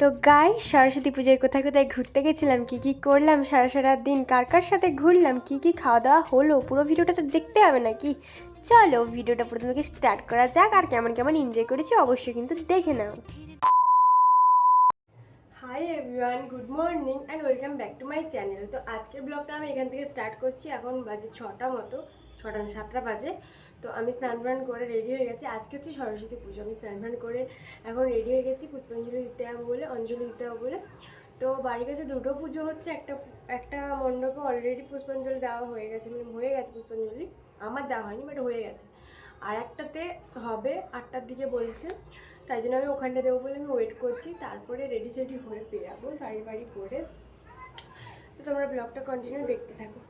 তো গাইস, সরস্বতী পুজোয় কোথায় কোথায় ঘুরতে গেছিলাম, কি কি করলাম, সারা সারা দিন কার কার সাথে ঘুরলাম, কি কি খাওয়া দাওয়া হলো, পুরো ভিডিওটা তো দেখতে হবে নাকি। চলো ভিডিওটা প্রথমে স্টার্ট করা যাক, আর কেমন কেমন এনজয় করেছি অবশ্যই কিন্তু দেখে নাও। Hi everyone, good morning and welcome back to my channel. তো আজকের ব্লগটা আমি এখান থেকে স্টার্ট করছি। এখন বাজে 6টা মতো, 6টা না 7টা বাজে। তো আমি স্নান করে রেডি হয়ে গেছি। আজকে হচ্ছে সরস্বতী পুজো। আমি স্নান করে এখন রেডি হয়ে গেছি পুষ্পাঞ্জলি দিতে হবে বলে, অঞ্জলি দিতে হবে বলে। তো বাড়ির কাছে দুটো পুজো হচ্ছে, একটা মণ্ডপে অলরেডি পুষ্পাঞ্জলি দেওয়া হয়ে গেছে, মানে হয়ে গেছে পুষ্পাঞ্জলি। আমার দেওয়া হয়নি, বাট হয়ে গেছে। আর একটাতে হবে 8টার দিকে বলছে, তাই জন্য আমি ওখানটা দেবো বলে আমি ওয়েট করছি। তারপরে রেডি সেডি হয়ে বেরাবো শাড়ি বাড়ি পরে। তো তোমরা ব্লগটা কন্টিনিউ দেখতে থাকো।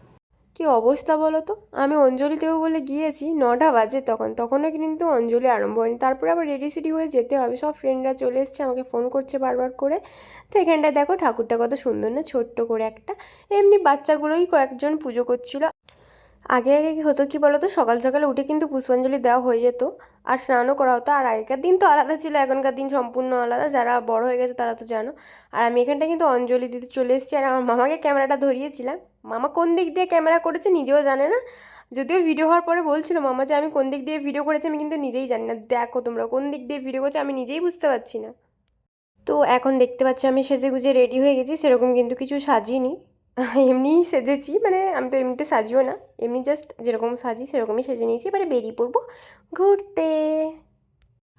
কি অবস্থা বলো তো, আমি অঞ্জলি দেবো বলে গিয়েছি 9টা বাজে, তখনও কিন্তু অঞ্জলি আরম্ভ হয়নি। তারপরে আবার রেডি সেডি হয়ে যেতে হবে, সব ফ্রেন্ডরা চলে এসছে, আমাকে ফোন করছে বারবার করে। তো এখানটায় দেখো ঠাকুরটা কত সুন্দর না, ছোট্ট করে একটা। এমনি বাচ্চাগুলোই কয়েকজন পুজো করছিল। আগে আগে কি হতো কি বলতো, সকাল সকালে উঠে কিন্তু পুষ্পাঞ্জলি দেওয়া হয়ে যেত, আর স্নানও করা হতো। আর আগেকার দিন তো আলাদা ছিল, এখনকার দিন সম্পূর্ণ আলাদা। যারা বড় হয়ে গেছে তারা তো জানো। আর আমি এখানটা কিন্তু অঞ্জলি দিতে চলে এসেছি, আর আমার মামাকে ক্যামেরাটা ধরিয়েছিলাম। মামা কোন দিক দিয়ে ক্যামেরা করেছে নিজেও জানে না, যদিও ভিডিও হওয়ার পরে বলছিল মামা যে আমি কোন দিক দিয়ে ভিডিও করেছি আমি কিন্তু নিজেই জানি না। দেখো তোমরা কোন দিক দিয়ে ভিডিও করছো আমি নিজেই বুঝতে পারছি না। তো এখন দেখতে পাচ্ছি আমি সেজে গুজে রেডি হয়ে গেছি, সেরকম কিন্তু কিছু সাজিনি। এমনিই সেজেছি, মানে আমি তো এমনিতে সাজিও না, এমনি জাস্ট যেরকম সাজি সেরকমই সেজে নিয়েছি। এবারে বেরিয়ে পড়বো ঘুরতে।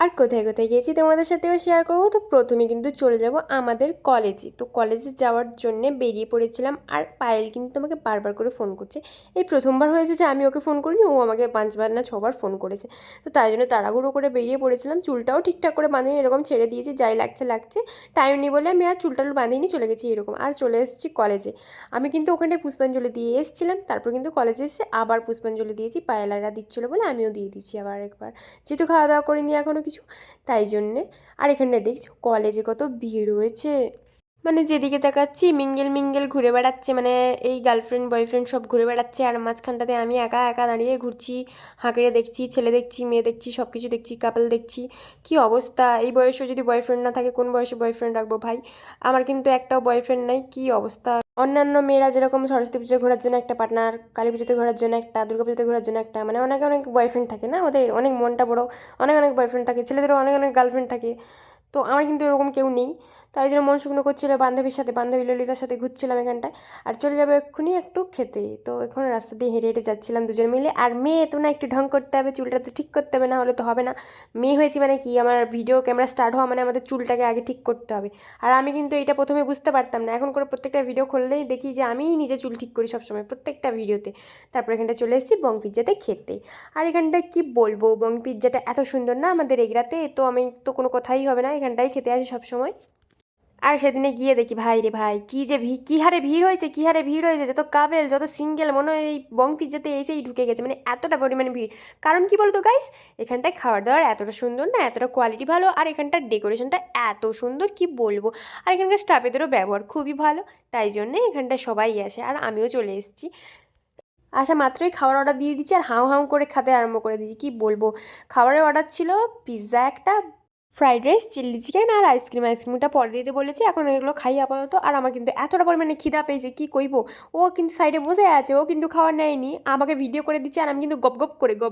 আর কোথায় কোথায় গিয়েছি তোমাদের সাথেও শেয়ার করবো। তো প্রথমে কিন্তু চলে যাব আমাদের কলেজে। তো কলেজে যাওয়ার জন্য বেরিয়ে পড়েছিলাম, আর পায়েল কিন্তু আমাকে বারবার করে ফোন করছে। এই প্রথমবার হয়েছে যে আমি ওকে ফোন করিনি, ও আমাকে 5বার না 6বার ফোন করেছে। তো তাই জন্য তাড়াহুড়ো করে বেরিয়ে পড়েছিলাম। চুলটাও ঠিকঠাক করে বাঁধিনি, এরকম ছেড়ে দিয়েছি, যাই লাগছে লাগছে। টাইম নেই বলে আমি আর চুলটাল বাঁধিনি, চলে গেছি এরকম। আর চলে এসেছি কলেজে। আমি কিন্তু ওখানটায় পুষ্পাঞ্জলি দিয়ে এসেছিলাম, তারপর কিন্তু কলেজে এসে আবার পুষ্পাঞ্জলি দিয়েছি। পায়েলারা দিচ্ছিলো বলে আমিও দিয়ে দিচ্ছি আবার একবার, যেহেতু খাওয়া দাওয়া করিনি এখনও কিছু, তাই জন্যে। আর এখানটায় দেখছো কলেজে কত ভিড় হয়েছে, মানে যেদিকে তাকাচ্ছি মিঙ্গেল মিঙ্গেল ঘুরে বেড়াচ্ছে, মানে এই গার্লফ্রেন্ড বয়ফ্রেন্ড সব ঘুরে বেড়াচ্ছে, আর মাঝখানটাতে আমি একা একা দাঁড়িয়ে ঘুরছি, হাঁকড়ে দেখছি, ছেলে দেখছি, মেয়ে দেখছি, সব কিছু দেখছি, কাপল দেখছি। কি অবস্থা, এই বয়সে যদি বয়ফ্রেন্ড না থাকে কোন বয়সে বয়ফ্রেন্ড রাখবো ভাই। আমার কিন্তু একটাও বয়ফ্রেন্ড নাই, কি অবস্থা। অন্যান্য মেয়েরা যেরকম সরস্বতী পুজোয় ঘোরার জন্য একটা পার্টনার, কালী পুজোতে ঘোরার জন্য একটা, দুর্গা পুজোতে ঘোরার জন্য একটা, মানে অনেক অনেক বয়ফ্রেন্ড থাকে না, ওদের অনেক মনটা বড়ো, অনেক অনেক বয়ফ্রেন্ড থাকে, ছেলেদেরও অনেক অনেক গার্লফ্রেন্ড থাকে। তো আমার কিন্তু এরকম কেউ নেই। তাই জন্য মন শুকনো করছিল, বান্ধবীর সাথে, বান্ধবী ললিতার সাথে ঘুরছিলাম এখানটায়। আর চলে যাবো এক্ষুনি একটু খেতে। তো এখন রাস্তা দিয়ে হেঁটে হেঁটে যাচ্ছিলাম দুজন মিলে। আর মেয়ে তো না, একটু ঢং করতে হবে, চুলটা তো ঠিক করতে হবে, না হলে তো হবে না। মেয়ে হয়েছি মানে কি, আমার ভিডিও ক্যামেরা স্টার্ট হওয়া মানে আমাদের চুলটাকে আগে ঠিক করতে হবে। আর আমি কিন্তু এটা প্রথমে বুঝতে পারতাম না, এখন করে প্রত্যেকটা ভিডিও খুললেই দেখি যে আমিই নিজে চুল ঠিক করি সবসময় প্রত্যেকটা ভিডিওতে। তারপর এখানটা চলে এসেছি বং পিৎজাতে খেতে। আর এখানটায় কি বলবো, বং পিৎজাটা এত সুন্দর না আমাদের এগরাতে, তো আমি তো কোনো কথাই হবে না, এখানটাই খেতে আসি সবসময়। আর সেদিনে গিয়ে দেখি ভাই রে ভাই, কি যে কী হারে ভিড় হয়েছে, কী হারে ভিড় হয়েছে, যত কাবেল যত সিঙ্গেল মনে হয় এই বং পিৎজাতে এসেই ঢুকে গেছে, মানে এতটা পরিমাণে ভিড়। কারণ কি বলতো গাইস, এখানটায় খাবার দাবার এতটা সুন্দর না, এতটা কোয়ালিটি ভালো, আর এখানটার ডেকোরেশনটা এত সুন্দর কি বলবো। আর এখানকার স্টাফেদেরও ব্যবহার খুবই ভালো, তাই জন্যে এখানটায় সবাই আসে, আর আমিও চলে এসেছি। আসা মাত্রই খাবার অর্ডার দিয়ে দিচ্ছি, আর হাউ হাউ করে খেতে আরম্ভ করে দিয়েছি, কি বলবো। খাবারের অর্ডার ছিল পিৎজা একটা, ফ্রাইড রাইস, চিলি চিকেন আর আইসক্রিম। আইসক্রিমটা পরে দিতে বলেছি, এখন এগুলো খাই আপাতত। আর আমার কিন্তু এতটা পরিমাণে খিদা পেয়েছে কি কইব। ও কিন্তু সাইডে বসে আছে, ও কিন্তু খাওয়ার নেয়নি, আমাকে ভিডিও করে দিচ্ছে, আর আমি কিন্তু গপ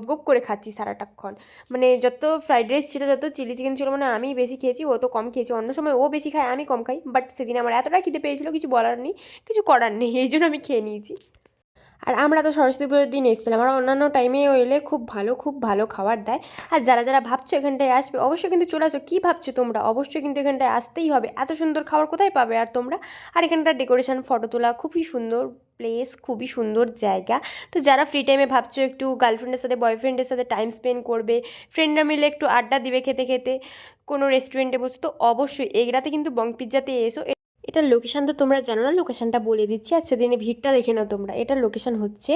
গপ করে খাচ্ছি সারাটাক্ষণ। মানে যত ফ্রাইড রাইস ছিল, যত চিলি চিকেন ছিল, মানে আমি বেশি খেয়েছি, ও তো কম খেয়েছি। অন্য সময় ও বেশি খায়, আমি কম খাই, বাট সেদিন আমার এতটা খিদে পেয়েছিল কিছু বলার নেই, কিছু করার নেই, এই জন্য আমি খেয়ে নিয়েছি। আর আমরা তো সরস্বতী পুজোর দিন এসেছিলাম, আর অন্যান্য টাইমে এলে খুব ভালো খাবার দেয়। আর যারা যারা ভাবছো এখানটায় আসবে, অবশ্যই কিন্তু চলে আসো। কী ভাবছো তোমরা, অবশ্যই কিন্তু এখানটায় আসতেই হবে, এত সুন্দর খাবার কোথায় পাবে আর তোমরা। আর এখানটার ডেকোরেশন, ফটো তোলা খুবই সুন্দর, প্লেস খুবই সুন্দর জায়গা। তো যারা ফ্রি টাইমে ভাবছো একটু গার্লফ্রেন্ডের সাথে বয়ফ্রেন্ডের সাথে টাইম স্পেন্ড করবে, ফ্রেন্ডরা মিলে একটু আড্ডা দিবে খেতে খেতে, কোনো রেস্টুরেন্টে বসে, তো অবশ্যই এগরাতে কিন্তু বং পিৎজাতে এসো। এটার লোকেশান তো তোমরা জানো না, লোকেশানটা বলে দিচ্ছি। আর সেদিনে ভিড়টা দেখে নাও তোমরা। এটার লোকেশান হচ্ছে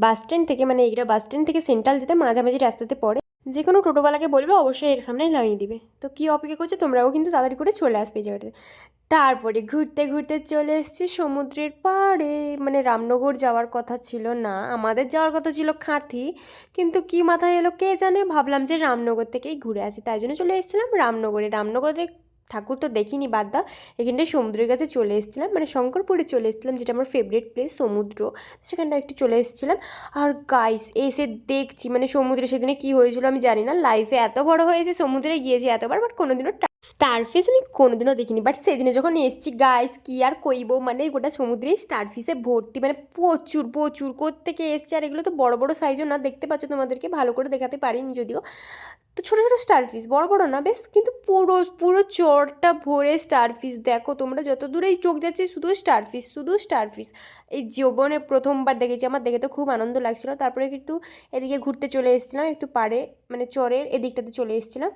বাস স্ট্যান্ড থেকে, মানে এগুলো বাস স্ট্যান্ড থেকে সেন্ট্রাল যেতে মাঝামাঝি রাস্তাতে পড়ে। যে কোনো টোটোওয়ালাকে বলবে অবশ্যই এর সামনেই নামিয়ে দিবে। তো কী অপেক্ষা করছে, তোমরাও কিন্তু তাড়াতাড়ি করে চলে আসবে এই জায়গাটাতে। তারপরে ঘুরতে ঘুরতে চলে এসেছি সমুদ্রের পাড়ে। মানে রামনগর যাওয়ার কথা ছিল না, আমাদের যাওয়ার কথা ছিল খাঁথি, কিন্তু কি মাথায় এলো কে জানে, ভাবলাম যে রামনগর থেকেই ঘুরে আসি, তাই জন্য চলে এসেছিলাম রামনগরে। রামনগরে ঠাকুর তো দেখিনি বাদ দাও, এখানটায় সমুদ্রের কাছে চলে এসেছিলাম, মানে শঙ্করপুরে চলে এসেছিলাম, যেটা আমার ফেভারিট প্লেস সমুদ্র, সেখানটা একটু চলে এসেছিলাম। আর গাইস এসে দেখছি মানে সমুদ্রে সেদিনে কী হয়েছিল আমি জানি না, লাইফে এত বড় হয়েছে সমুদ্রে গিয়েছি এতবার, বাট কোনোদিনও স্টারফিশ আমি কোনোদিনও দেখিনি। বাট সেদিনে যখন এসেছি গাইস কী আর কইব, মানে গোটা সমুদ্রেই স্টারফিশে ভর্তি, মানে প্রচুর প্রচুর কোত্থেকে এসছে। আর এগুলো তো বড় বড় সাইজও না, দেখতে পাচ্ছ তোমাদেরকে ভালো করে দেখাতে পারিনি যদিও, তো ছোটো ছোটো স্টারফিশ, বড় বড় না বেশ, কিন্তু পুরো পুরো চরটা ভরে স্টারফিশ। দেখো তোমরা যত দূরেই চোখ যাচ্ছে শুধু স্টারফিশ শুধু স্টারফিশ। এই জীবনে প্রথমবার দেখেছি, আমার দেখে তো খুব আনন্দ লাগছিলো। তারপরে কিন্তু এদিকে ঘুরতে চলে এসেছিলাম, একটু পাড়ে মানে চরের এদিকটাতে চলে এসেছিলাম।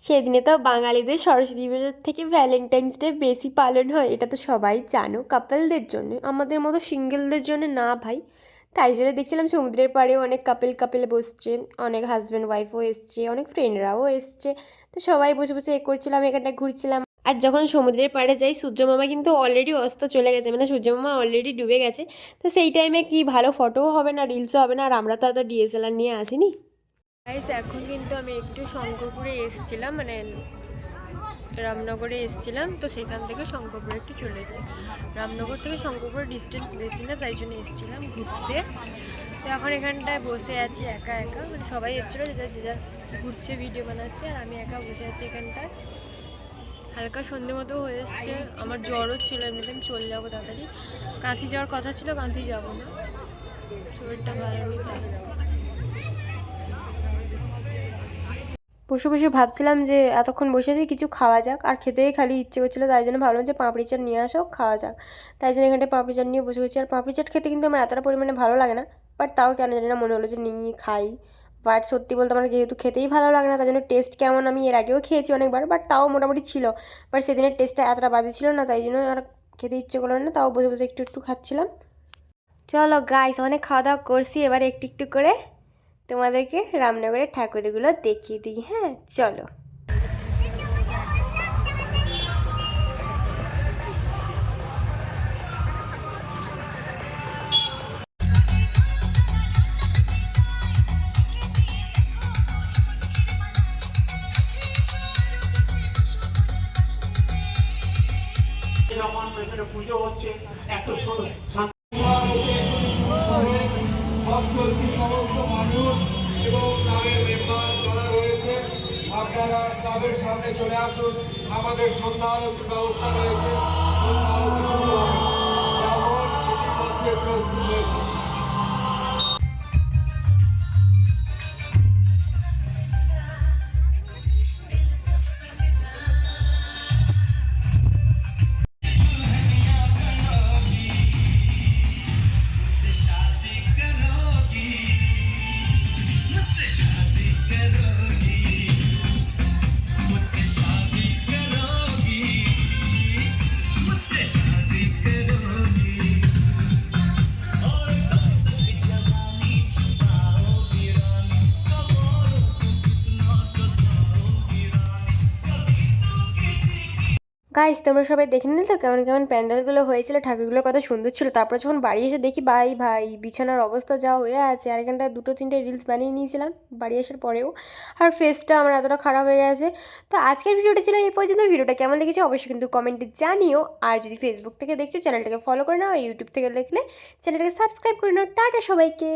সেদিনে তো বাঙালিদের সরস্বতী পুজোর থেকে ভ্যালেন্টাইন্স ডে বেশি পালন হয়, এটা তো সবাই জানো, কাপলদের জন্য, আমাদের মতো সিঙ্গেলদের জন্য না ভাই। তাই জন্য দেখছিলাম সমুদ্রের পাড়ে অনেক কাপেল কাপেল বসছে, অনেক হাজব্যান্ড ওয়াইফও এসছে, অনেক ফ্রেন্ডরাও এসছে, তো সবাই বসে বসে এ করছিলাম, এখানটায় ঘুরছিলাম। আর যখন সমুদ্রের পাড়ে যাই সূর্যমামা কিন্তু অলরেডি অস্ত চলে গেছে, মানে সূর্যমামা অলরেডি ডুবে গেছে। তো সেই টাইমে কি ভালো ফটোও হবে না, রিলসও হবে না, আর আমরা তো এত ডিএসএলআর নিয়ে আসিনি। গাইস এখন কিন্তু আমি একটু শঙ্করপুরে এসেছিলাম, মানে রামনগরে এসেছিলাম, তো সেখান থেকে শঙ্করপুরে একটু চলে এসেছি। রামনগর থেকে শঙ্করপুরের ডিস্টেন্স বেশি না, তাই জন্য এসেছিলাম ঘুরতে। তো এখন এখানটায় বসে আছি একা একা, মানে সবাই এসেছিলো যে ঘুরছে ভিডিও বানাচ্ছে, আর আমি একা বসে আছি এখানটায়। হালকা সন্ধে মতো হয়ে এসছে, আমার জ্বরও ছিল, এমনিতে আমি চলে যাবো তাড়াতাড়ি। কাঁথি যাওয়ার কথা ছিল, কাঁথি যাবো না, শরীরটা ভালো নেই তাই। বসে বসে ভাবছিলাম যে এতক্ষণ বসেছি কিছু খাওয়া যাক, আর খেতেই খালি ইচ্ছে করছিলো, তাই জন্য ভাবলাম যে পাঁপড়ি চাট নিয়ে আসো খাওয়া যাক। তাই জন্য এখানটায় পাঁপড়ি চাট নিয়ে বসে গেছি। আর পাঁপড়ি চাট খেতে কিন্তু আমার এতটা পরিমাণে ভালো লাগে না, বাট তাও কেন জানি না মনে হলো যে নিয়ে খাই। বাট সত্যি বলতে আমার যেহেতু খেতেই ভালো লাগে না, তাই জন্য টেস্ট কেমন আমি এর আগেও খেয়েছি অনেকবার, বাট তাও মোটামুটি ছিল। বাট সেদিনের টেস্টটা এতটা বাজে ছিল না, তাই জন্য আর খেতে ইচ্ছে করলো না, তাও বসে বসে একটু একটু খাচ্ছিলাম। চলো গাইস অনেক খাওয়া দাওয়া করছি, এবার একটু একটু করে তোমাদেরকে রামনগরের ঠাকুরগুলো দেখিয়ে দিই। হ্যাঁ চলো। যখন এখানে পুজো হচ্ছে এত সমস্ত মানুষ এবং ক্লাবের মেম্বার যারা রয়েছে আপনারা ক্লাবের সামনে চলে আসুন। আমাদের সন্ধ্যা আরতির ব্যবস্থা রয়েছে, সন্ধ্যা আরতি শুরু হবে যেমন ইতিমধ্যে প্রস্তুত হয়েছে। গাইস তোমরা সবাই দেখে নিলে তো কেমন কেমন প্যান্ডেলগুলো হয়েছিল, ঠাকুরগুলো কত সুন্দর ছিল। তারপর যখন বাড়ি এসে দেখি ভাই ভাই বিছানার অবস্থা যা হয়ে আছে, আর এখানটা দুটো তিনটে রিলস বানিয়ে নিয়েছিলাম বাড়ি আসার পরেও, আর ফেসটা আমার এতটা খারাপ হয়ে গেছে। তো আজকের ভিডিওটা ছিল এই পর্যন্ত। ভিডিওটা কেমন লেগেছে অবশ্যই কিন্তু কমেন্টে জানিও, আর যদি ফেসবুক থেকে দেখছো চ্যানেলটাকে ফলো করে নাও, আর ইউটিউব থেকে দেখলে চ্যানেলটাকে সাবস্ক্রাইব করে নাও। টাটা সবাইকে।